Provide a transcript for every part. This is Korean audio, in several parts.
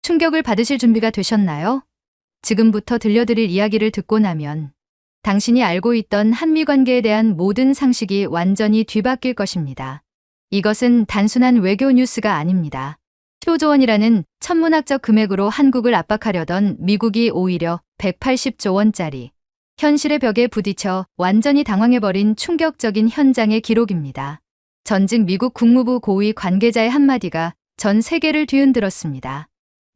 충격을 받으실 준비가 되셨나요? 지금부터 들려드릴 이야기를 듣고 나면 당신이 알고 있던 한미 관계에 대한 모든 상식이 완전히 뒤바뀔 것입니다. 이것은 단순한 외교 뉴스가 아닙니다. 15조 원이라는 천문학적 금액으로 한국을 압박하려던 미국이 오히려 180조 원짜리 현실의 벽에 부딪혀 완전히 당황해버린 충격적인 현장의 기록입니다. 전직 미국 국무부 고위 관계자의 한마디가 전 세계를 뒤흔들었습니다.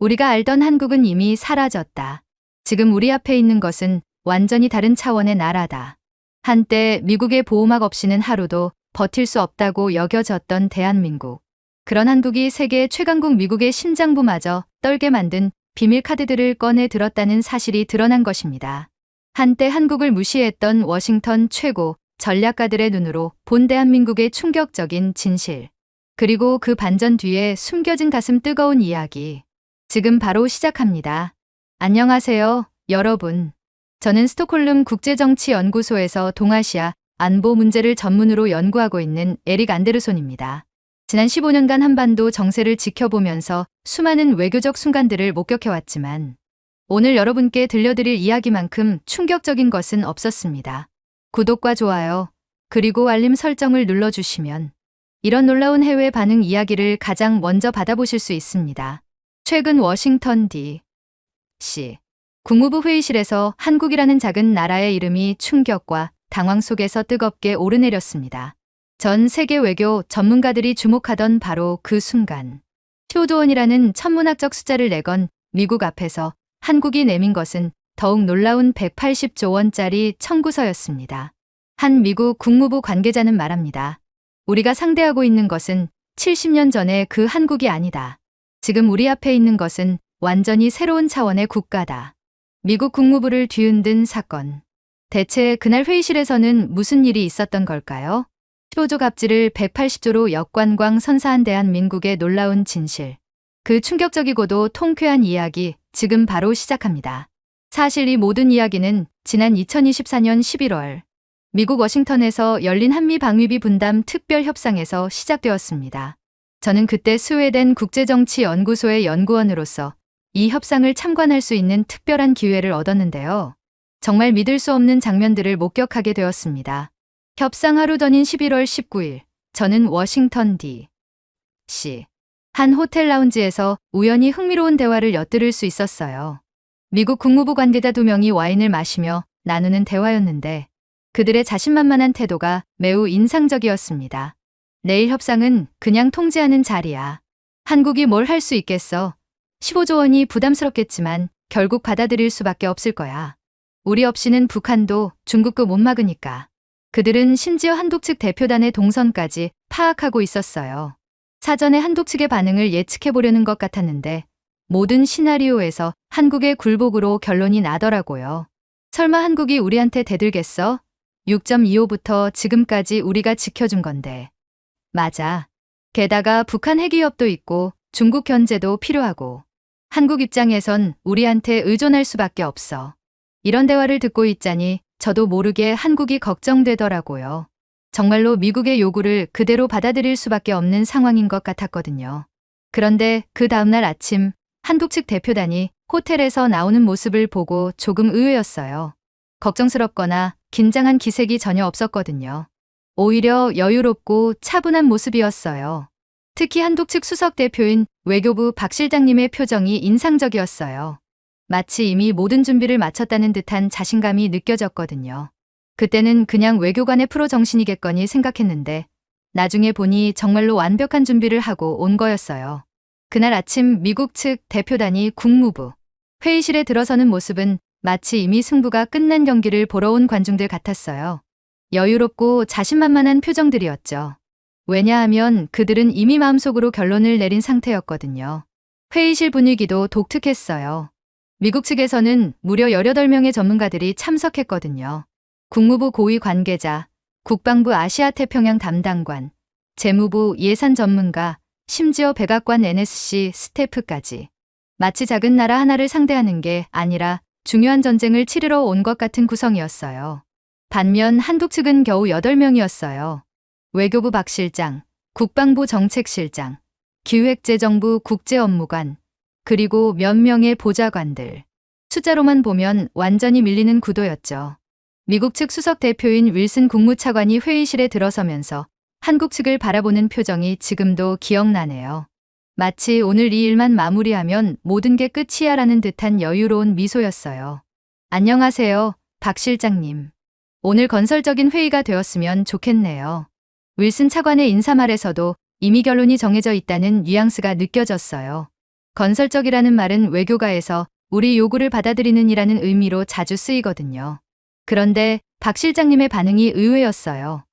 우리가 알던 한국은 이미 사라졌다. 지금 우리 앞에 있는 것은 완전히 다른 차원의 나라다. 한때 미국의 보호막 없이는 하루도 버틸 수 없다고 여겨졌던 대한민국. 그런 한국이 세계 최강국 미국의 심장부마저 떨게 만든 비밀 카드들을 꺼내 들었다는 사실이 드러난 것입니다. 한때 한국을 무시했던 워싱턴 최고 전략가들의 눈으로 본 대한민국의 충격적인 진실. 그리고 그 반전 뒤에 숨겨진 가슴 뜨거운 이야기. 지금 바로 시작합니다. 안녕하세요, 여러분. 저는 스톡홀름 국제정치연구소에서 동아시아 안보 문제를 전문으로 연구하고 있는 에릭 안데르손입니다. 지난 15년간 한반도 정세를 지켜보면서 수많은 외교적 순간들을 목격해왔지만 오늘 여러분께 들려드릴 이야기만큼 충격적인 것은 없었습니다. 구독과 좋아요, 그리고 알림 설정을 눌러주시면 이런 놀라운 해외 반응 이야기를 가장 먼저 받아보실 수 있습니다. 최근 워싱턴 D.C. 국무부 회의실에서 한국이라는 작은 나라의 이름이 충격과 당황 속에서 뜨겁게 오르내렸습니다. 전 세계 외교 전문가들이 주목하던 바로 그 순간. 15조 원이라는 천문학적 숫자를 내건 미국 앞에서 한국이 내민 것은 더욱 놀라운 180조 원짜리 청구서였습니다. 한 미국 국무부 관계자는 말합니다. 우리가 상대하고 있는 것은 70년 전의 그 한국이 아니다. 지금 우리 앞에 있는 것은 완전히 새로운 차원의 국가다. 미국 국무부를 뒤흔든 사건. 대체 그날 회의실에서는 무슨 일이 있었던 걸까요? 15조 갑질을 180조로 역관광 선사한 대한민국의 놀라운 진실. 그 충격적이고도 통쾌한 이야기 지금 바로 시작합니다. 사실 이 모든 이야기는 지난 2024년 11월 미국 워싱턴에서 열린 한미 방위비 분담 특별 협상에서 시작되었습니다. 저는 그때 스웨덴 국제정치연구소의 연구원으로서 이 협상을 참관할 수 있는 특별한 기회를 얻었는데요. 정말 믿을 수 없는 장면들을 목격하게 되었습니다. 협상 하루 전인 11월 19일, 저는 워싱턴 D.C. 한 호텔 라운지에서 우연히 흥미로운 대화를 엿들을 수 있었어요. 미국 국무부 관계자 2명이 와인을 마시며 나누는 대화였는데 그들의 자신만만한 태도가 매우 인상적이었습니다. 내일 협상은 그냥 통제하는 자리야. 한국이 뭘 할 수 있겠어. 15조 원이 부담스럽겠지만 결국 받아들일 수밖에 없을 거야. 우리 없이는 북한도 중국도 못 막으니까. 그들은 심지어 한국 측 대표단의 동선까지 파악하고 있었어요. 사전에 한국 측의 반응을 예측해보려는 것 같았는데 모든 시나리오에서 한국의 굴복으로 결론이 나더라고요. 설마 한국이 우리한테 대들겠어? 6.25부터 지금까지 우리가 지켜준 건데. 맞아. 게다가 북한 핵위협도 있고 중국 견제도 필요하고 한국 입장에선 우리한테 의존할 수밖에 없어. 이런 대화를 듣고 있자니 저도 모르게 한국이 걱정되더라고요. 정말로 미국의 요구를 그대로 받아들일 수밖에 없는 상황인 것 같았거든요. 그런데 그 다음날 아침 한국 측 대표단이 호텔에서 나오는 모습을 보고 조금 의외였어요. 걱정스럽거나 긴장한 기색이 전혀 없었거든요. 오히려 여유롭고 차분한 모습이었어요. 특히 한국 측 수석 대표인 외교부 박 실장님의 표정이 인상적이었어요. 마치 이미 모든 준비를 마쳤다는 듯한 자신감이 느껴졌거든요. 그때는 그냥 외교관의 프로 정신이겠거니 생각했는데 나중에 보니 정말로 완벽한 준비를 하고 온 거였어요. 그날 아침 미국 측 대표단이 국무부 회의실에 들어서는 모습은 마치 이미 승부가 끝난 경기를 보러 온 관중들 같았어요. 여유롭고 자신만만한 표정들이었죠. 왜냐하면 그들은 이미 마음속으로 결론을 내린 상태였거든요. 회의실 분위기도 독특했어요. 미국 측에서는 무려 18명의 전문가들이 참석했거든요. 국무부 고위 관계자, 국방부 아시아태평양 담당관, 재무부 예산 전문가, 심지어 백악관 NSC 스태프까지. 마치 작은 나라 하나를 상대하는 게 아니라 중요한 전쟁을 치르러 온 것 같은 구성이었어요. 반면 한국 측은 겨우 8명이었어요. 외교부 박 실장, 국방부 정책실장, 기획재정부 국제업무관, 그리고 몇 명의 보좌관들. 숫자로만 보면 완전히 밀리는 구도였죠. 미국 측 수석 대표인 윌슨 국무차관이 회의실에 들어서면서 한국 측을 바라보는 표정이 지금도 기억나네요. 마치 오늘 이 일만 마무리하면 모든 게 끝이야라는 듯한 여유로운 미소였어요. 안녕하세요, 박 실장님. 오늘 건설적인 회의가 되었으면 좋겠네요. 윌슨 차관의 인사말에서도 이미 결론이 정해져 있다는 뉘앙스가 느껴졌어요. 건설적이라는 말은 외교가에서 우리 요구를 받아들이는 이라는 의미로 자주 쓰이거든요. 그런데 박 실장님의 반응이 의외였어요.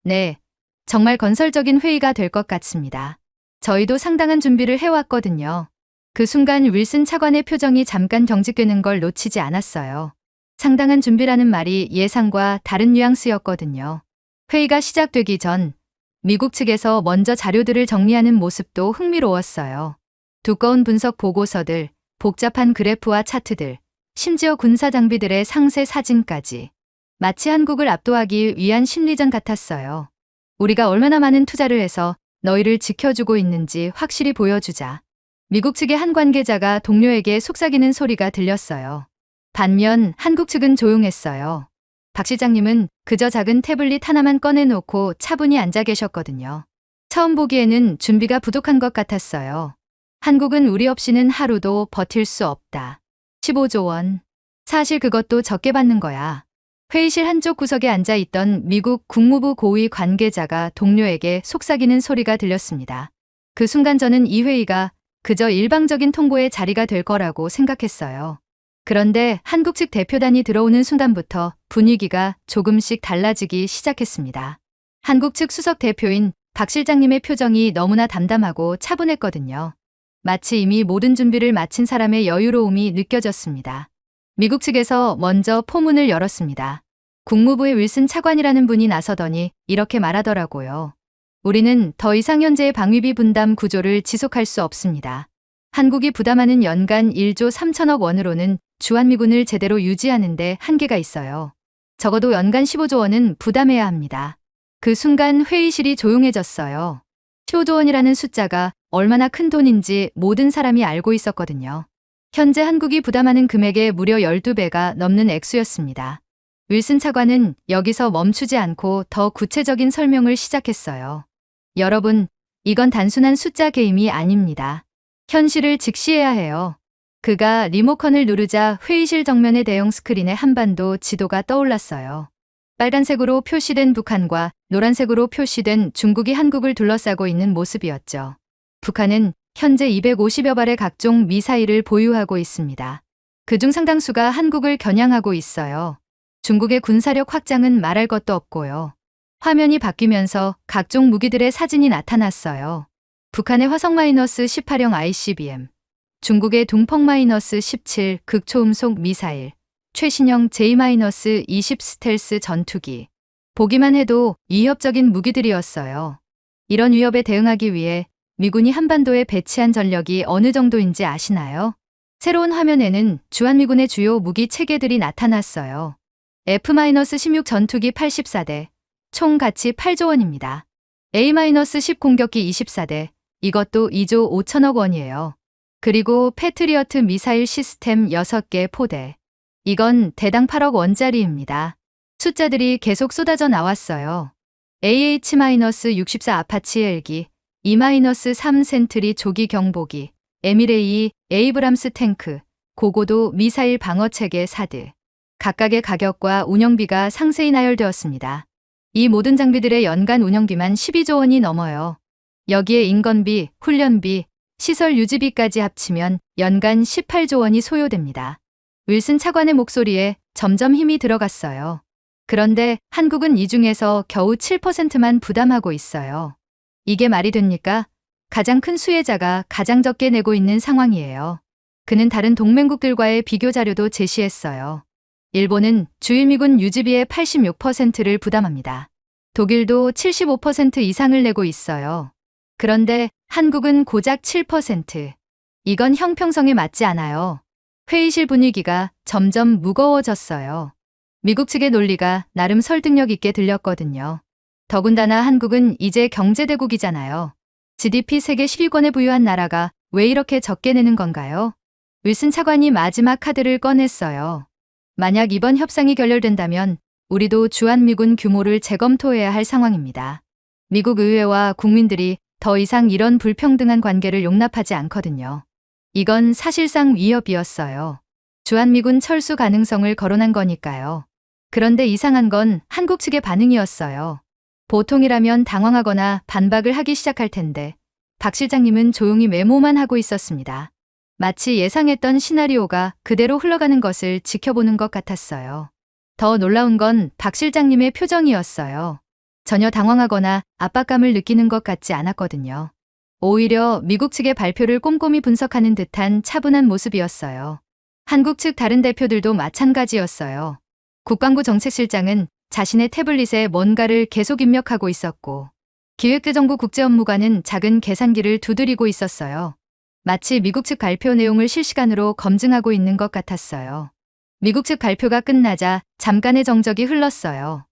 네, 정말 건설적인 회의가 될 것 같습니다. 저희도 상당한 준비를 해왔거든요. 그 순간 윌슨 차관의 표정이 잠깐 경직되는 걸 놓치지 않았어요. 상당한 준비라는 말이 예상과 다른 뉘앙스였거든요. 회의가 시작되기 전 미국 측에서 먼저 자료들을 정리하는 모습도 흥미로웠어요. 두꺼운 분석 보고서들, 복잡한 그래프와 차트들, 심지어 군사 장비들의 상세 사진까지. 마치 한국을 압도하기 위한 심리전 같았어요. 우리가 얼마나 많은 투자를 해서 너희를 지켜주고 있는지 확실히 보여주자. 미국 측의 한 관계자가 동료에게 속삭이는 소리가 들렸어요. 반면 한국 측은 조용했어요. 박 시장님은 그저 작은 태블릿 하나만 꺼내놓고 차분히 앉아 계셨거든요. 처음 보기에는 준비가 부족한 것 같았어요. 한국은 우리 없이는 하루도 버틸 수 없다. 15조 원. 사실 그것도 적게 받는 거야. 회의실 한쪽 구석에 앉아 있던 미국 국무부 고위 관계자가 동료에게 속삭이는 소리가 들렸습니다. 그 순간 저는 이 회의가 그저 일방적인 통보의 자리가 될 거라고 생각했어요. 그런데 한국 측 대표단이 들어오는 순간부터 분위기가 조금씩 달라지기 시작했습니다. 한국 측 수석 대표인 박 실장님의 표정이 너무나 담담하고 차분했거든요. 마치 이미 모든 준비를 마친 사람의 여유로움이 느껴졌습니다. 미국 측에서 먼저 포문을 열었습니다. 국무부의 윌슨 차관이라는 분이 나서더니 이렇게 말하더라고요. 우리는 더 이상 현재의 방위비 분담 구조를 지속할 수 없습니다. 한국이 부담하는 연간 1조 3천억 원으로는 주한미군을 제대로 유지하는 데 한계가 있어요. 적어도 연간 15조 원은 부담해야 합니다. 그 순간 회의실이 조용해졌어요. 15조 원이라는 숫자가 얼마나 큰 돈인지 모든 사람이 알고 있었거든요. 현재 한국이 부담하는 금액의 무려 12배가 넘는 액수였습니다. 윌슨 차관은 여기서 멈추지 않고 더 구체적인 설명을 시작했어요. 여러분, 이건 단순한 숫자 게임이 아닙니다. 현실을 직시해야 해요. 그가 리모컨을 누르자 회의실 정면의 대형 스크린에 한반도 지도가 떠올랐어요. 빨간색으로 표시된 북한과 노란색으로 표시된 중국이 한국을 둘러싸고 있는 모습이었죠. 북한은 현재 250여 발의 각종 미사일을 보유하고 있습니다. 그중 상당수가 한국을 겨냥하고 있어요. 중국의 군사력 확장은 말할 것도 없고요. 화면이 바뀌면서 각종 무기들의 사진이 나타났어요. 북한의 화성-18형 ICBM, 중국의 동펑-17 극초음속 미사일, 최신형 J-20 스텔스 전투기. 보기만 해도 위협적인 무기들이었어요. 이런 위협에 대응하기 위해 미군이 한반도에 배치한 전력이 어느 정도인지 아시나요? 새로운 화면에는 주한미군의 주요 무기 체계들이 나타났어요. F-16 전투기 84대, 총 가치 8조 원입니다. A-10 공격기 24대, 이것도 2조 5천억 원이에요. 그리고 패트리어트 미사일 시스템 6개 포대. 이건 대당 8억 원짜리입니다. 숫자들이 계속 쏟아져 나왔어요. AH-64 아파치 헬기, E-3 센트리 조기 경보기, 에미레이, 에이브람스 탱크, 고고도 미사일 방어체계 4대. 각각의 가격과 운영비가 상세히 나열되었습니다. 이 모든 장비들의 연간 운영비만 12조 원이 넘어요. 여기에 인건비, 훈련비, 시설 유지비까지 합치면 연간 18조 원이 소요됩니다. 윌슨 차관의 목소리에 점점 힘이 들어갔어요. 그런데 한국은 이 중에서 겨우 7%만 부담하고 있어요. 이게 말이 됩니까? 가장 큰 수혜자가 가장 적게 내고 있는 상황이에요. 그는 다른 동맹국들과의 비교 자료도 제시했어요. 일본은 주일미군 유지비의 86%를 부담합니다. 독일도 75% 이상을 내고 있어요. 그런데 한국은 고작 7%. 이건 형평성에 맞지 않아요. 회의실 분위기가 점점 무거워졌어요. 미국 측의 논리가 나름 설득력 있게 들렸거든요. 더군다나 한국은 이제 경제대국이잖아요. GDP 세계 10위권에 부유한 나라가 왜 이렇게 적게 내는 건가요? 윌슨 차관이 마지막 카드를 꺼냈어요. 만약 이번 협상이 결렬된다면 우리도 주한미군 규모를 재검토해야 할 상황입니다. 미국 의회와 국민들이 더 이상 이런 불평등한 관계를 용납하지 않거든요. 이건 사실상 위협이었어요. 주한미군 철수 가능성을 거론한 거니까요. 그런데 이상한 건 한국 측의 반응이었어요. 보통이라면 당황하거나 반박을 하기 시작할 텐데 박 실장님은 조용히 메모만 하고 있었습니다. 마치 예상했던 시나리오가 그대로 흘러가는 것을 지켜보는 것 같았어요. 더 놀라운 건 박 실장님의 표정이었어요. 전혀 당황하거나 압박감을 느끼는 것 같지 않았거든요. 오히려 미국 측의 발표를 꼼꼼히 분석하는 듯한 차분한 모습이었어요. 한국 측 다른 대표들도 마찬가지였어요. 국방부 정책실장은 자신의 태블릿에 뭔가를 계속 입력하고 있었고 기획재정부 국제업무관은 작은 계산기를 두드리고 있었어요. 마치 미국 측 발표 내용을 실시간으로 검증하고 있는 것 같았어요. 미국 측 발표가 끝나자 잠깐의 정적이 흘렀어요.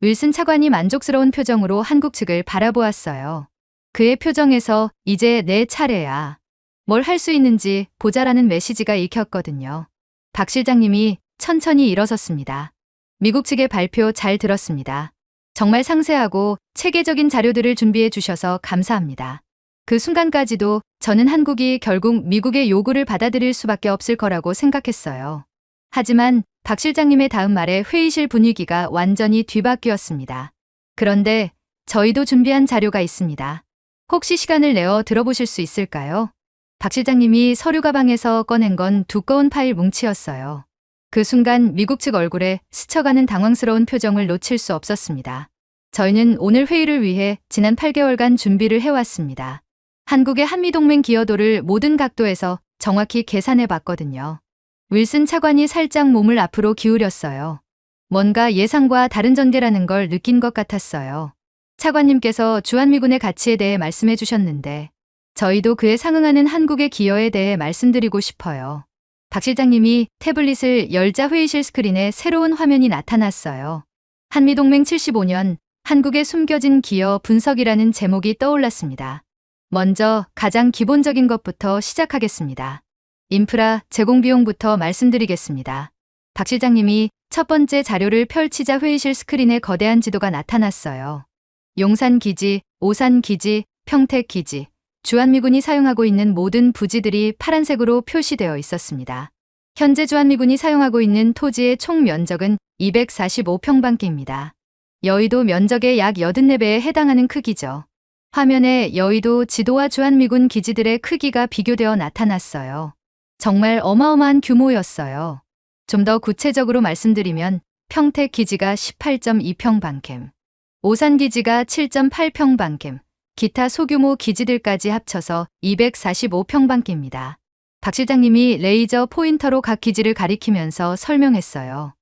윌슨 차관이 만족스러운 표정으로 한국 측을 바라보았어요. 그의 표정에서 이제 내 차례야. 뭘 할 수 있는지 보자라는 메시지가 읽혔거든요. 박 실장님이 천천히 일어섰습니다. 미국 측의 발표 잘 들었습니다. 정말 상세하고 체계적인 자료들을 준비해 주셔서 감사합니다. 그 순간까지도 저는 한국이 결국 미국의 요구를 받아들일 수밖에 없을 거라고 생각했어요. 하지만 박 실장님의 다음 말에 회의실 분위기가 완전히 뒤바뀌었습니다. 그런데 저희도 준비한 자료가 있습니다. 혹시 시간을 내어 들어보실 수 있을까요? 박 실장님이 서류 가방에서 꺼낸 건 두꺼운 파일 뭉치였어요. 그 순간 미국 측 얼굴에 스쳐가는 당황스러운 표정을 놓칠 수 없었습니다. 저희는 오늘 회의를 위해 지난 8개월간 준비를 해왔습니다. 한국의 한미동맹 기여도를 모든 각도에서 정확히 계산해 봤거든요. 윌슨 차관이 살짝 몸을 앞으로 기울였어요. 뭔가 예상과 다른 전개라는 걸 느낀 것 같았어요. 차관님께서 주한미군의 가치에 대해 말씀해 주셨는데 저희도 그에 상응하는 한국의 기여에 대해 말씀드리고 싶어요. 박 실장님이 태블릿을 열자 회의실 스크린에 새로운 화면이 나타났어요. 한미동맹 75년 한국의 숨겨진 기여 분석이라는 제목이 떠올랐습니다. 먼저 가장 기본적인 것부터 시작하겠습니다. 인프라 제공 비용부터 말씀드리겠습니다. 박 실장님이 첫 번째 자료를 펼치자 회의실 스크린에 거대한 지도가 나타났어요. 용산 기지, 오산 기지, 평택 기지, 주한미군이 사용하고 있는 모든 부지들이 파란색으로 표시되어 있었습니다. 현재 주한미군이 사용하고 있는 토지의 총 면적은 245평방기입니다. 여의도 면적의 약 84배에 해당하는 크기죠. 화면에 여의도 지도와 주한미군 기지들의 크기가 비교되어 나타났어요. 정말 어마어마한 규모였어요. 좀 더 구체적으로 말씀드리면 평택 기지가 18.2평방캠, 오산 기지가 7.8평방캠, 기타 소규모 기지들까지 합쳐서 245평방기입니다. 박 실장님이 레이저 포인터로 각 기지를 가리키면서 설명했어요.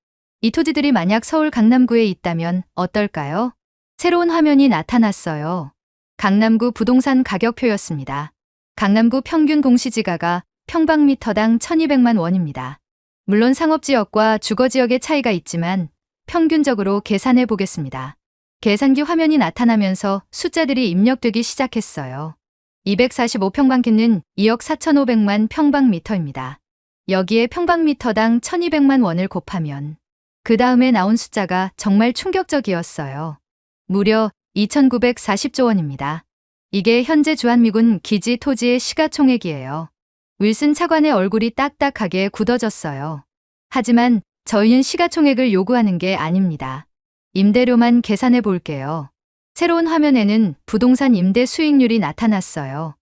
이 토지들이 만약 서울 강남구에 있다면 어떨까요? 새로운 화면이 나타났어요. 강남구 부동산 가격표였습니다. 강남구 평균 공시지가가 평방미터당 1200만 원입니다. 물론 상업지역과 주거지역의 차이가 있지만 평균적으로 계산해 보겠습니다. 계산기 화면이 나타나면서 숫자들이 입력되기 시작했어요. 245평방기는 2억 4,500만 평방미터입니다. 여기에 평방미터당 1200만 원을 곱하면 그 다음에 나온 숫자가 정말 충격적이었어요. 무려 2,940조 원입니다. 이게 현재 주한미군 기지 토지의 시가총액이에요. 윌슨 차관의 얼굴이 딱딱하게 굳어졌어요. 하지만 저희는 시가총액을 요구하는 게 아닙니다. 임대료만 계산해 볼게요. 새로운 화면에는 부동산 임대 수익률이 나타났어요.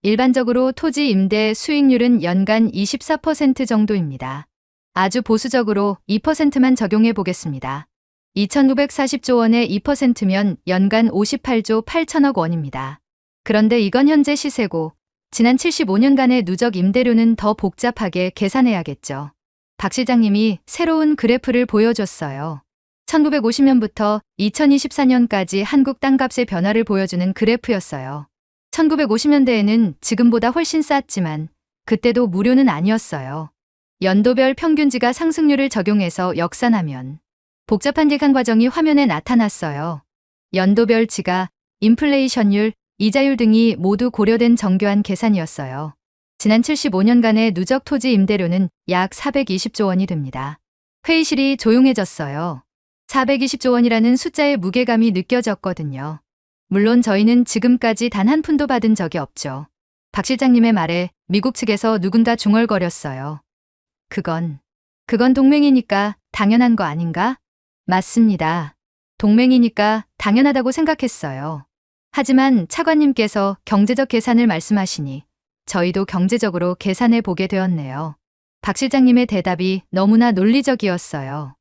일반적으로 토지 임대 수익률은 연간 24% 정도입니다. 아주 보수적으로 2%만 적용해 보겠습니다. 2,940조 원의 2%면 연간 58조 8천억 원입니다. 그런데 이건 현재 시세고 지난 75년간의 누적 임대료는 더 복잡하게 계산해야겠죠. 박 실장님이 새로운 그래프를 보여줬어요. 1950년부터 2024년까지 한국 땅값의 변화를 보여주는 그래프였어요. 1950년대에는 지금보다 훨씬 쌌지만 그때도 무료는 아니었어요. 연도별 평균지가 상승률을 적용해서 역산하면 복잡한 계산 과정이 화면에 나타났어요. 연도별 지가, 인플레이션율, 이자율 등이 모두 고려된 정교한 계산이었어요. 지난 75년간의 누적 토지 임대료는 약 420조 원이 됩니다. 회의실이 조용해졌어요. 420조 원이라는 숫자의 무게감이 느껴졌거든요. 물론 저희는 지금까지 단 한 푼도 받은 적이 없죠. 박 실장님의 말에 미국 측에서 누군가 중얼거렸어요. 그건 동맹이니까 당연한 거 아닌가? 맞습니다. 동맹이니까 당연하다고 생각했어요. 하지만 차관님께서 경제적 계산을 말씀하시니 저희도 경제적으로 계산해 보게 되었네요. 박 실장님의 대답이 너무나 논리적이었어요.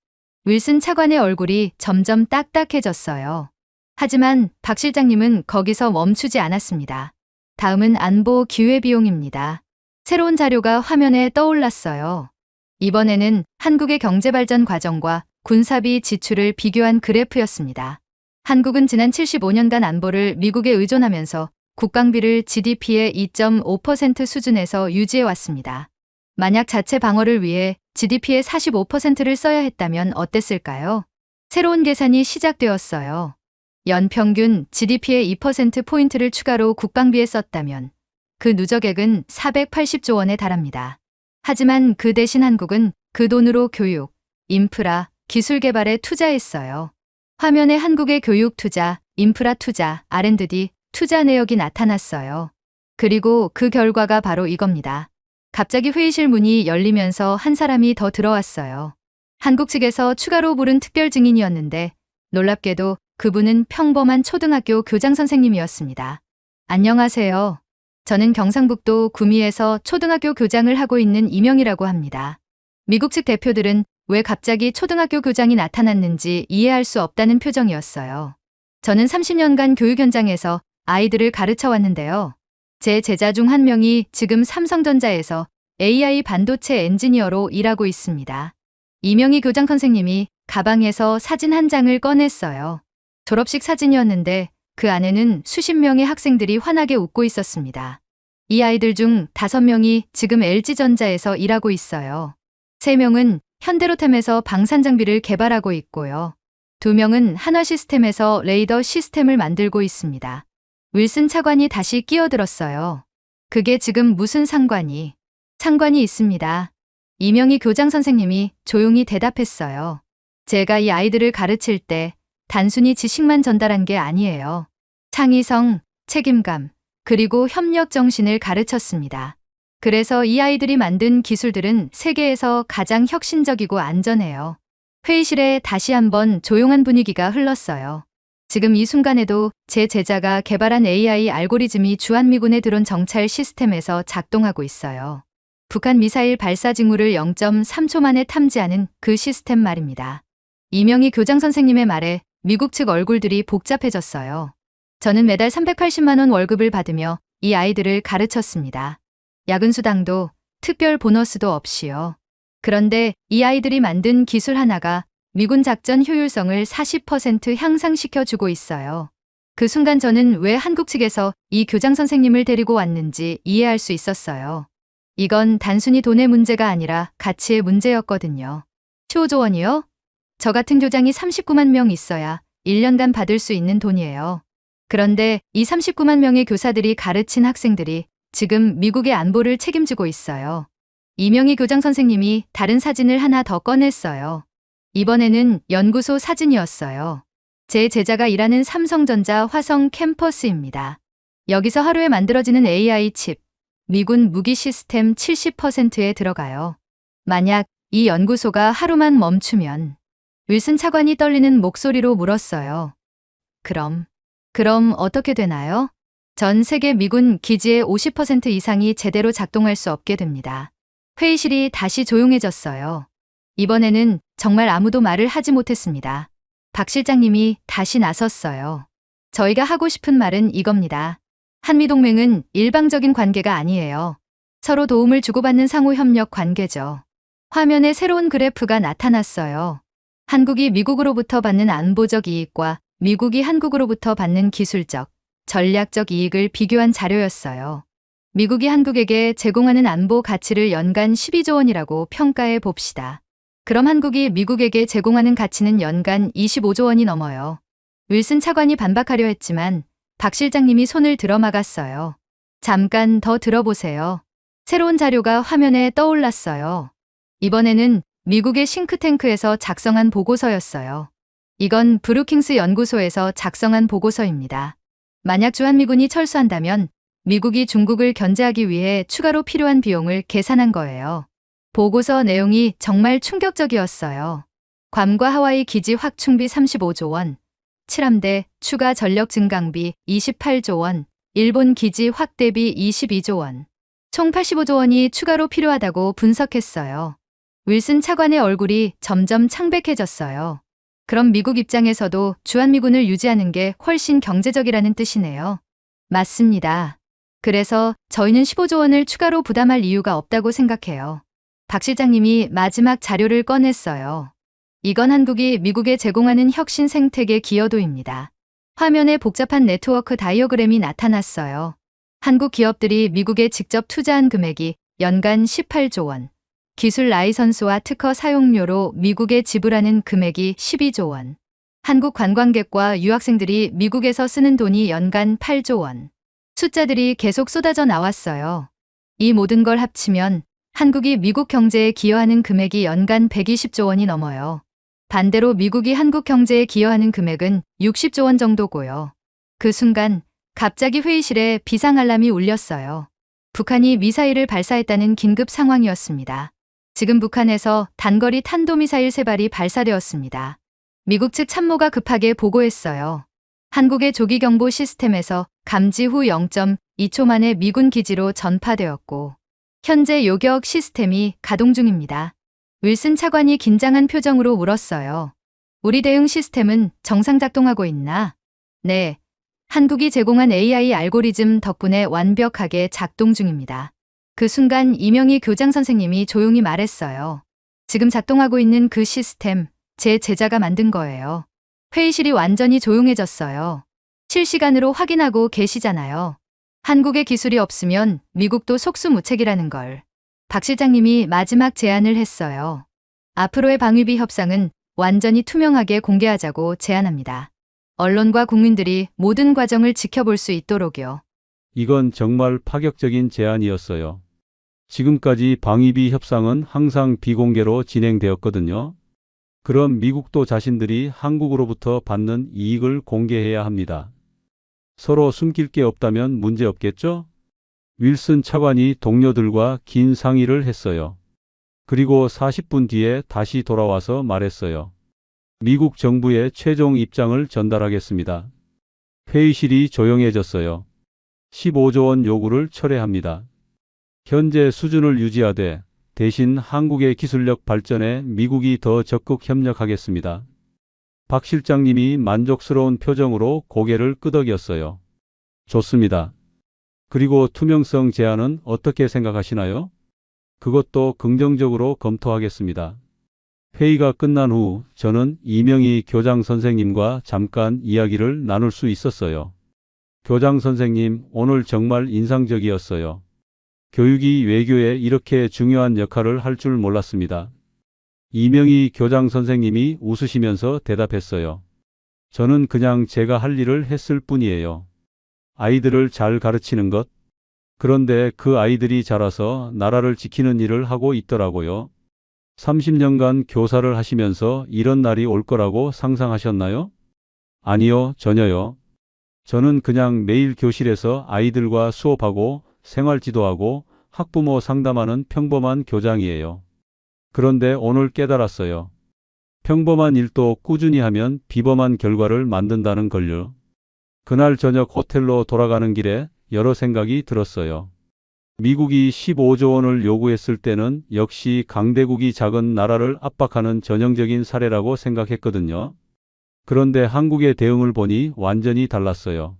윌슨 차관의 얼굴이 점점 딱딱해졌어요. 하지만 박 실장님은 거기서 멈추지 않았습니다. 다음은 안보 기회비용입니다. 새로운 자료가 화면에 떠올랐어요. 이번에는 한국의 경제발전 과정과 군사비 지출을 비교한 그래프였습니다. 한국은 지난 75년간 안보를 미국에 의존하면서 국방비를 GDP의 2.5% 수준에서 유지해 왔습니다. 만약 자체 방어를 위해 GDP의 45%를 써야 했다면 어땠을까요? 새로운 계산이 시작되었어요. 연평균 GDP의 2%포인트를 추가로 국방비에 썼다면 그 누적액은 480조 원에 달합니다. 하지만 그 대신 한국은 그 돈으로 교육, 인프라, 기술 개발에 투자했어요. 화면에 한국의 교육 투자, 인프라 투자, R&D 투자 내역이 나타났어요. 그리고 그 결과가 바로 이겁니다. 갑자기 회의실 문이 열리면서 한 사람이 더 들어왔어요. 한국 측에서 추가로 부른 특별 증인이었는데 놀랍게도 그분은 평범한 초등학교 교장 선생님이었습니다. 안녕하세요. 저는 경상북도 구미에서 초등학교 교장을 하고 있는 이명이라고 합니다. 미국 측 대표들은 왜 갑자기 초등학교 교장이 나타났는지 이해할 수 없다는 표정이었어요. 저는 30년간 교육 현장에서 아이들을 가르쳐 왔는데요. 제 제자 중 한 명이 지금 삼성전자에서 AI 반도체 엔지니어로 일하고 있습니다. 이명희 교장 선생님이 가방에서 사진 한 장을 꺼냈어요. 졸업식 사진이었는데 그 안에는 수십 명의 학생들이 환하게 웃고 있었습니다. 이 아이들 중 5명이 지금 LG전자에서 일하고 있어요. 3명은 현대로템에서 방산 장비를 개발하고 있고요. 2명은 한화시스템에서 레이더 시스템을 만들고 있습니다. 윌슨 차관이 다시 끼어들었어요. 그게 지금 무슨 상관이 있습니다. 이명희 교장 선생님이 조용히 대답했어요. 제가 이 아이들을 가르칠 때 단순히 지식만 전달한 게 아니에요. 창의성, 책임감, 그리고 협력 정신을 가르쳤습니다. 그래서 이 아이들이 만든 기술들은 세계에서 가장 혁신적이고 안전해요. 회의실에 다시 한번 조용한 분위기가 흘렀어요. 지금 이 순간에도 제 제자가 개발한 AI 알고리즘이 주한미군의 드론 정찰 시스템에서 작동하고 있어요. 북한 미사일 발사 징후를 0.3초 만에 탐지하는 그 시스템 말입니다. 이명희 교장 선생님의 말에 미국 측 얼굴들이 복잡해졌어요. 저는 매달 380만 원 월급을 받으며 이 아이들을 가르쳤습니다. 야근수당도 특별 보너스도 없이요. 그런데 이 아이들이 만든 기술 하나가 미군 작전 효율성을 40% 향상시켜주고 있어요. 그 순간 저는 왜 한국 측에서 이 교장 선생님을 데리고 왔는지 이해할 수 있었어요. 이건 단순히 돈의 문제가 아니라 가치의 문제였거든요. 15조 원이요? 저 같은 교장이 39만 명 있어야 1년간 받을 수 있는 돈이에요. 그런데 이 39만 명의 교사들이 가르친 학생들이 지금 미국의 안보를 책임지고 있어요. 이명희 교장 선생님이 다른 사진을 하나 더 꺼냈어요. 이번에는 연구소 사진이었어요. 제 제자가 일하는 삼성전자 화성 캠퍼스입니다. 여기서 하루에 만들어지는 AI 칩, 미군 무기 시스템 70%에 들어가요. 만약 이 연구소가 하루만 멈추면 윌슨 차관이 떨리는 목소리로 물었어요. 그럼 어떻게 되나요? 전 세계 미군 기지의 50% 이상이 제대로 작동할 수 없게 됩니다. 회의실이 다시 조용해졌어요. 이번에는 정말 아무도 말을 하지 못했습니다. 박 실장님이 다시 나섰어요. 저희가 하고 싶은 말은 이겁니다. 한미동맹은 일방적인 관계가 아니에요. 서로 도움을 주고받는 상호협력 관계죠. 화면에 새로운 그래프가 나타났어요. 한국이 미국으로부터 받는 안보적 이익과 미국이 한국으로부터 받는 기술적, 전략적 이익을 비교한 자료였어요. 미국이 한국에게 제공하는 안보 가치를 연간 12조 원이라고 평가해 봅시다. 그럼 한국이 미국에게 제공하는 가치는 연간 25조 원이 넘어요. 윌슨 차관이 반박하려 했지만 박 실장님이 손을 들어막았어요. 잠깐 더 들어보세요. 새로운 자료가 화면에 떠올랐어요. 이번에는 미국의 싱크탱크에서 작성한 보고서였어요. 이건 브루킹스 연구소에서 작성한 보고서입니다. 만약 주한미군이 철수한다면 미국이 중국을 견제하기 위해 추가로 필요한 비용을 계산한 거예요. 보고서 내용이 정말 충격적이었어요. 괌과 하와이 기지 확충비 35조 원, 칠함대 추가 전력 증강비 28조 원, 일본 기지 확대비 22조 원, 총 85조 원이 추가로 필요하다고 분석했어요. 윌슨 차관의 얼굴이 점점 창백해졌어요. 그럼 미국 입장에서도 주한미군을 유지하는 게 훨씬 경제적이라는 뜻이네요. 맞습니다. 그래서 저희는 15조 원을 추가로 부담할 이유가 없다고 생각해요. 박 실장님이 마지막 자료를 꺼냈어요. 이건 한국이 미국에 제공하는 혁신 생태계 기여도입니다. 화면에 복잡한 네트워크 다이어그램이 나타났어요. 한국 기업들이 미국에 직접 투자한 금액이 연간 18조 원, 기술 라이선스와 특허 사용료로 미국에 지불하는 금액이 12조 원, 한국 관광객과 유학생들이 미국에서 쓰는 돈이 연간 8조 원. 숫자들이 계속 쏟아져 나왔어요. 이 모든 걸 합치면 한국이 미국 경제에 기여하는 금액이 연간 120조 원이 넘어요. 반대로 미국이 한국 경제에 기여하는 금액은 60조 원 정도고요. 그 순간 갑자기 회의실에 비상 알람이 울렸어요. 북한이 미사일을 발사했다는 긴급 상황이었습니다. 지금 북한에서 단거리 탄도미사일 3발이 발사되었습니다. 미국 측 참모가 급하게 보고했어요. 한국의 조기경보 시스템에서 감지 후 0.2초 만에 미군 기지로 전파되었고 현재 요격 시스템이 가동 중입니다. 윌슨 차관이 긴장한 표정으로 물었어요. 우리 대응 시스템은 정상 작동하고 있나? 네. 한국이 제공한 AI 알고리즘 덕분에 완벽하게 작동 중입니다. 그 순간 이명희 교장 선생님이 조용히 말했어요. 지금 작동하고 있는 그 시스템, 제 제자가 만든 거예요. 회의실이 완전히 조용해졌어요. 실시간으로 확인하고 계시잖아요. 한국의 기술이 없으면 미국도 속수무책이라는 걸. 박 실장님이 마지막 제안을 했어요. 앞으로의 방위비 협상은 완전히 투명하게 공개하자고 제안합니다. 언론과 국민들이 모든 과정을 지켜볼 수 있도록요. 이건 정말 파격적인 제안이었어요. 지금까지 방위비 협상은 항상 비공개로 진행되었거든요. 그럼 미국도 자신들이 한국으로부터 받는 이익을 공개해야 합니다. 서로 숨길 게 없다면 문제 없겠죠? 윌슨 차관이 동료들과 긴 상의를 했어요. 그리고 40분 뒤에 다시 돌아와서 말했어요. 미국 정부의 최종 입장을 전달하겠습니다. 회의실이 조용해졌어요. 15조 원 요구를 철회합니다. 현재 수준을 유지하되 대신 한국의 기술력 발전에 미국이 더 적극 협력하겠습니다. 박 실장님이 만족스러운 표정으로 고개를 끄덕였어요. 좋습니다. 그리고 투명성 제한은 어떻게 생각하시나요? 그것도 긍정적으로 검토하겠습니다. 회의가 끝난 후 저는 이명희 교장 선생님과 잠깐 이야기를 나눌 수 있었어요. 교장 선생님, 오늘 정말 인상적이었어요. 교육이 외교에 이렇게 중요한 역할을 할 줄 몰랐습니다. 이명희 교장 선생님이 웃으시면서 대답했어요. 저는 그냥 제가 할 일을 했을 뿐이에요. 아이들을 잘 가르치는 것. 그런데 그 아이들이 자라서 나라를 지키는 일을 하고 있더라고요. 30년간 교사를 하시면서 이런 날이 올 거라고 상상하셨나요? 아니요, 전혀요. 저는 그냥 매일 교실에서 아이들과 수업하고 생활지도하고 학부모 상담하는 평범한 교장이에요. 그런데 오늘 깨달았어요. 평범한 일도 꾸준히 하면 비범한 결과를 만든다는 걸요. 그날 저녁 호텔로 돌아가는 길에 여러 생각이 들었어요. 미국이 15조 원을 요구했을 때는 역시 강대국이 작은 나라를 압박하는 전형적인 사례라고 생각했거든요. 그런데 한국의 대응을 보니 완전히 달랐어요.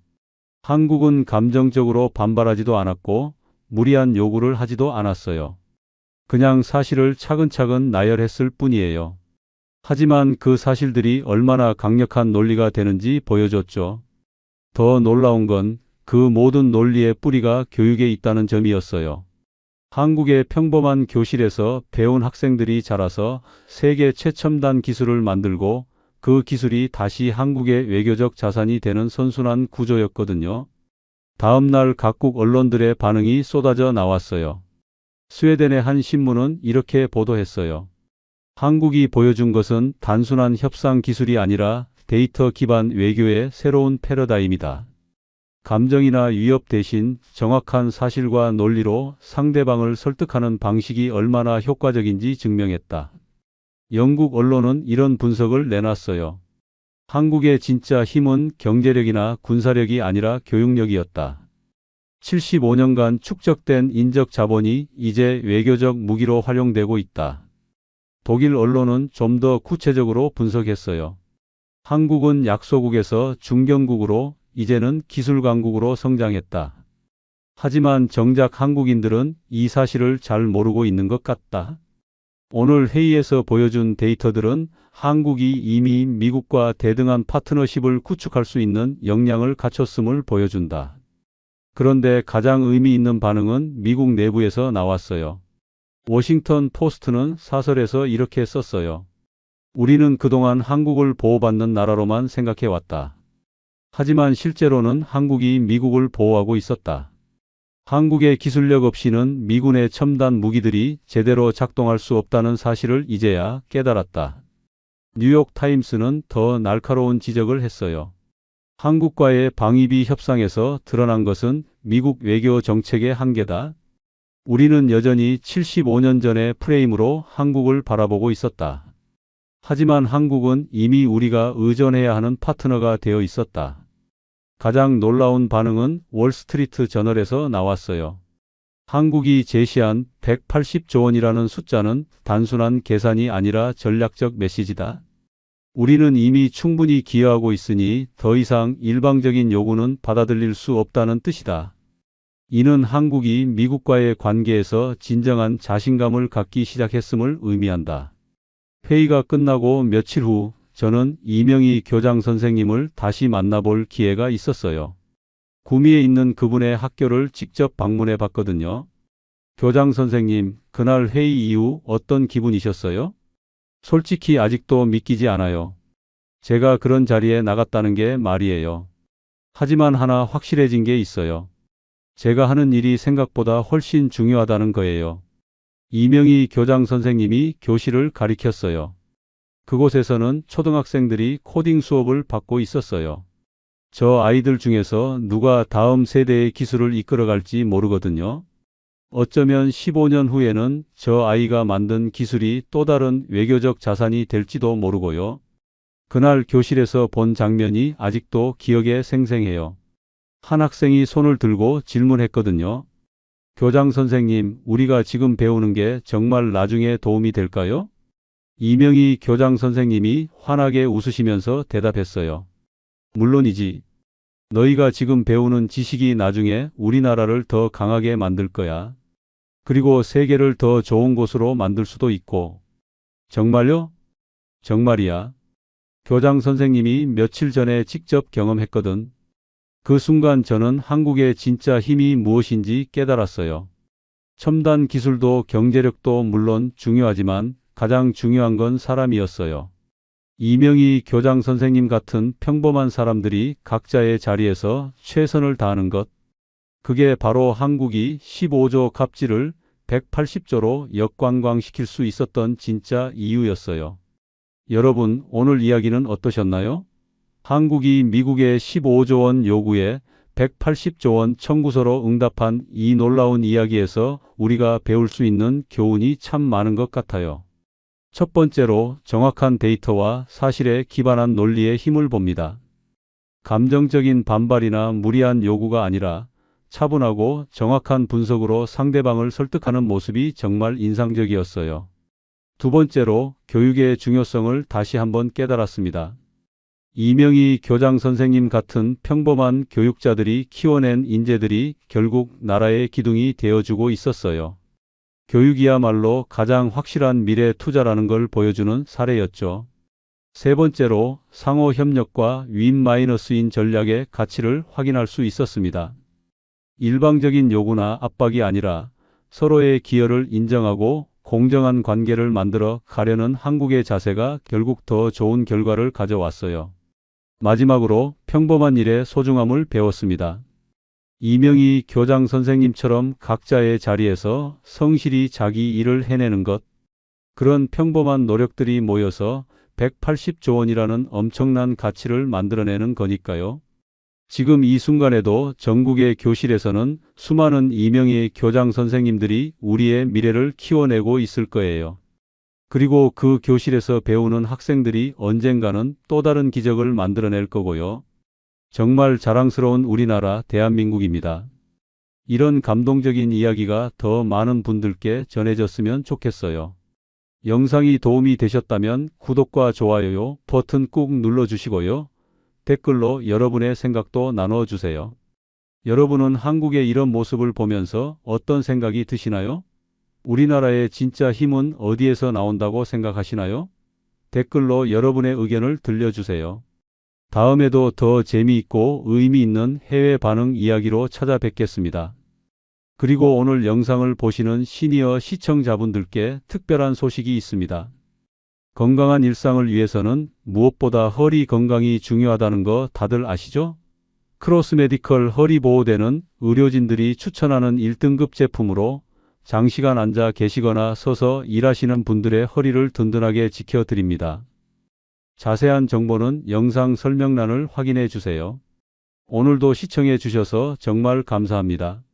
한국은 감정적으로 반발하지도 않았고 무리한 요구를 하지도 않았어요. 그냥 사실을 차근차근 나열했을 뿐이에요. 하지만 그 사실들이 얼마나 강력한 논리가 되는지 보여줬죠. 더 놀라운 건 그 모든 논리의 뿌리가 교육에 있다는 점이었어요. 한국의 평범한 교실에서 배운 학생들이 자라서 세계 최첨단 기술을 만들고 그 기술이 다시 한국의 외교적 자산이 되는 선순환 구조였거든요. 다음 날 각국 언론들의 반응이 쏟아져 나왔어요. 스웨덴의 한 신문은 이렇게 보도했어요. 한국이 보여준 것은 단순한 협상 기술이 아니라 데이터 기반 외교의 새로운 패러다임이다. 감정이나 위협 대신 정확한 사실과 논리로 상대방을 설득하는 방식이 얼마나 효과적인지 증명했다. 영국 언론은 이런 분석을 내놨어요. 한국의 진짜 힘은 경제력이나 군사력이 아니라 교육력이었다. 75년간 축적된 인적 자본이 이제 외교적 무기로 활용되고 있다. 독일 언론은 좀 더 구체적으로 분석했어요. 한국은 약소국에서 중견국으로 이제는 기술 강국으로 성장했다. 하지만 정작 한국인들은 이 사실을 잘 모르고 있는 것 같다. 오늘 회의에서 보여준 데이터들은 한국이 이미 미국과 대등한 파트너십을 구축할 수 있는 역량을 갖췄음을 보여준다. 그런데 가장 의미 있는 반응은 미국 내부에서 나왔어요. 워싱턴 포스트는 사설에서 이렇게 썼어요. 우리는 그동안 한국을 보호받는 나라로만 생각해왔다. 하지만 실제로는 한국이 미국을 보호하고 있었다. 한국의 기술력 없이는 미군의 첨단 무기들이 제대로 작동할 수 없다는 사실을 이제야 깨달았다. 뉴욕 타임스는 더 날카로운 지적을 했어요. 한국과의 방위비 협상에서 드러난 것은 미국 외교 정책의 한계다. 우리는 여전히 75년 전의 프레임으로 한국을 바라보고 있었다. 하지만 한국은 이미 우리가 의존해야 하는 파트너가 되어 있었다. 가장 놀라운 반응은 월스트리트 저널에서 나왔어요. 한국이 제시한 180조 원이라는 숫자는 단순한 계산이 아니라 전략적 메시지다. 우리는 이미 충분히 기여하고 있으니 더 이상 일방적인 요구는 받아들일 수 없다는 뜻이다. 이는 한국이 미국과의 관계에서 진정한 자신감을 갖기 시작했음을 의미한다. 회의가 끝나고 며칠 후 저는 이명희 교장 선생님을 다시 만나볼 기회가 있었어요. 구미에 있는 그분의 학교를 직접 방문해 봤거든요. 교장 선생님, 그날 회의 이후 어떤 기분이셨어요? 솔직히 아직도 믿기지 않아요. 제가 그런 자리에 나갔다는 게 말이에요. 하지만 하나 확실해진 게 있어요. 제가 하는 일이 생각보다 훨씬 중요하다는 거예요. 이명희 교장 선생님이 교실을 가리켰어요. 그곳에서는 초등학생들이 코딩 수업을 받고 있었어요. 저 아이들 중에서 누가 다음 세대의 기술을 이끌어갈지 모르거든요. 어쩌면 15년 후에는 저 아이가 만든 기술이 또 다른 외교적 자산이 될지도 모르고요. 그날 교실에서 본 장면이 아직도 기억에 생생해요. 한 학생이 손을 들고 질문했거든요. 교장 선생님, 우리가 지금 배우는 게 정말 나중에 도움이 될까요? 이명희 교장 선생님이 환하게 웃으시면서 대답했어요. 물론이지. 너희가 지금 배우는 지식이 나중에 우리나라를 더 강하게 만들 거야. 그리고 세계를 더 좋은 곳으로 만들 수도 있고. 정말요? 정말이야. 교장 선생님이 며칠 전에 직접 경험했거든. 그 순간 저는 한국의 진짜 힘이 무엇인지 깨달았어요. 첨단 기술도 경제력도 물론 중요하지만 가장 중요한 건 사람이었어요. 이명희 교장 선생님 같은 평범한 사람들이 각자의 자리에서 최선을 다하는 것. 그게 바로 한국이 15조 갑질을 180조로 역관광시킬 수 있었던 진짜 이유였어요. 여러분, 오늘 이야기는 어떠셨나요? 한국이 미국의 15조 원 요구에 180조 원 청구서로 응답한 이 놀라운 이야기에서 우리가 배울 수 있는 교훈이 참 많은 것 같아요. 첫 번째로 정확한 데이터와 사실에 기반한 논리의 힘을 봅니다. 감정적인 반발이나 무리한 요구가 아니라 차분하고 정확한 분석으로 상대방을 설득하는 모습이 정말 인상적이었어요. 두 번째로 교육의 중요성을 다시 한번 깨달았습니다. 이명희 교장 선생님 같은 평범한 교육자들이 키워낸 인재들이 결국 나라의 기둥이 되어주고 있었어요. 교육이야말로 가장 확실한 미래 투자라는 걸 보여주는 사례였죠. 세 번째로 상호 협력과 윈-인 전략의 가치를 확인할 수 있었습니다. 일방적인 요구나 압박이 아니라 서로의 기여를 인정하고 공정한 관계를 만들어 가려는 한국의 자세가 결국 더 좋은 결과를 가져왔어요. 마지막으로 평범한 일의 소중함을 배웠습니다. 이명희 교장 선생님처럼 각자의 자리에서 성실히 자기 일을 해내는 것, 그런 평범한 노력들이 모여서 180조 원이라는 엄청난 가치를 만들어내는 거니까요. 지금 이 순간에도 전국의 교실에서는 수많은 이명희 교장 선생님들이 우리의 미래를 키워내고 있을 거예요. 그리고 그 교실에서 배우는 학생들이 언젠가는 또 다른 기적을 만들어낼 거고요. 정말 자랑스러운 우리나라 대한민국입니다. 이런 감동적인 이야기가 더 많은 분들께 전해졌으면 좋겠어요. 영상이 도움이 되셨다면 구독과 좋아요 버튼 꾹 눌러주시고요. 댓글로 여러분의 생각도 나눠주세요. 여러분은 한국의 이런 모습을 보면서 어떤 생각이 드시나요? 우리나라의 진짜 힘은 어디에서 나온다고 생각하시나요? 댓글로 여러분의 의견을 들려주세요. 다음에도 더 재미있고 의미 있는 해외 반응 이야기로 찾아뵙겠습니다. 그리고 오늘 영상을 보시는 시니어 시청자분들께 특별한 소식이 있습니다. 건강한 일상을 위해서는 무엇보다 허리 건강이 중요하다는 거 다들 아시죠? 크로스메디컬 허리보호대는 의료진들이 추천하는 1등급 제품으로 장시간 앉아 계시거나 서서 일하시는 분들의 허리를 든든하게 지켜드립니다. 자세한 정보는 영상 설명란을 확인해 주세요. 오늘도 시청해 주셔서 정말 감사합니다.